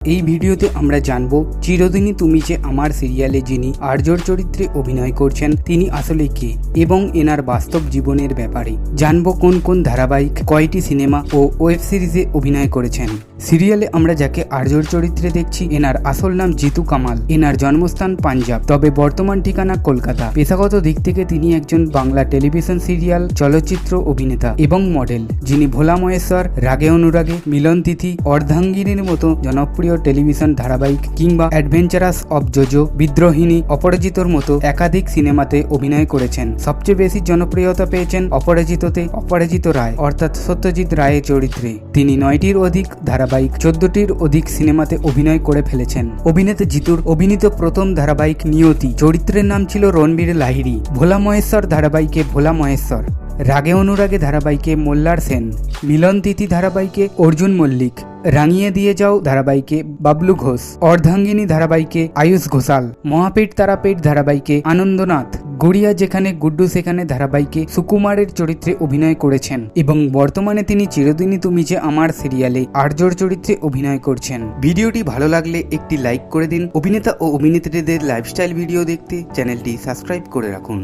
এই ভিডিওতে আমরা জানব চিরদিনই তুমি যে আমার সিরিয়ালে যিনি আর্যর চরিত্রে অভিনয় করছেন তিনি আসলে কে এবং এনার বাস্তব জীবনের ব্যাপারে জানব কোন কোন ধারাবাহিক, কয়টি সিনেমা ও ওয়েব সিরিজে অভিনয় করেছেন। সিরিয়ালে আমরা যাকে আর্যর চরিত্রে দেখছি এনার আসল নাম জিতু কামাল। এনার জন্মস্থান পাঞ্জাব, তবে বর্তমান ঠিকানা কলকাতা। পেশাগত দিক থেকে তিনি একজন বাংলা টেলিভিশন সিরিয়াল, চলচ্চিত্র অভিনেতা এবং মডেল, যিনি ভোলা মহেশ্বর, রাগে অনুরাগে, মিলন তিথি, অর্ধাঙ্গিনীর মতো জনপ্রিয় টেলিভিশন ধারাবাহিক কিংবা অ্যাডভেঞ্চারাস অফ জোজো, বিদ্রোহিণী, অপরাজিতর মতো একাধিক সিনেমাতে অভিনয় করেছেন। সবচেয়ে বেশি জনপ্রিয়তা পেয়েছেন অপরাজিততে অপরাজিত রায় অর্থাৎ সত্যজিৎ রায়ের চরিত্রে। তিনি 9টির অধিক ধারাবাহিক, 14টির অধিক সিনেমাতে অভিনয় করে ফেলেছেন। অভিনেতা জিতুর অভিনীত প্রথম ধারাবাহিক নিয়তি চরিত্রের নাম ছিল রণবীর লাহিড়ী। ভোলা মহেশ্বর ধারাবাহিকে ভোলা মহেশ্বর, রাগে অনুরাগে ধারাবাহিকে মোল্লার সেন, মিলন তিথি ধারাবাহিকে অর্জুন মল্লিক, রাঙিয়ে দিয়ে যাও ধারাবাহিকে বাবলু ঘোষ, অর্ধাঙ্গিনী ধারাবাহিকে আয়ুষ ঘোষাল, মহাপীঠ তারাপীঠ ধারাবাহিকে আনন্দনাথ, গুড়িয়া যেখানে গুড্ডু সেখানে ধারাবাহিকে সুকুমারের চরিত্রে অভিনয় করেছেন এবং বর্তমানে তিনি চিরদিনই তুমি যে আমার সিরিয়ালে আর্যর চরিত্রে অভিনয় করছেন। ভিডিওটি ভালো লাগলে একটি লাইক করে দিন। অভিনেতা ও অভিনেত্রীদের লাইফস্টাইল ভিডিও দেখতে চ্যানেলটি সাবস্ক্রাইব করে রাখুন।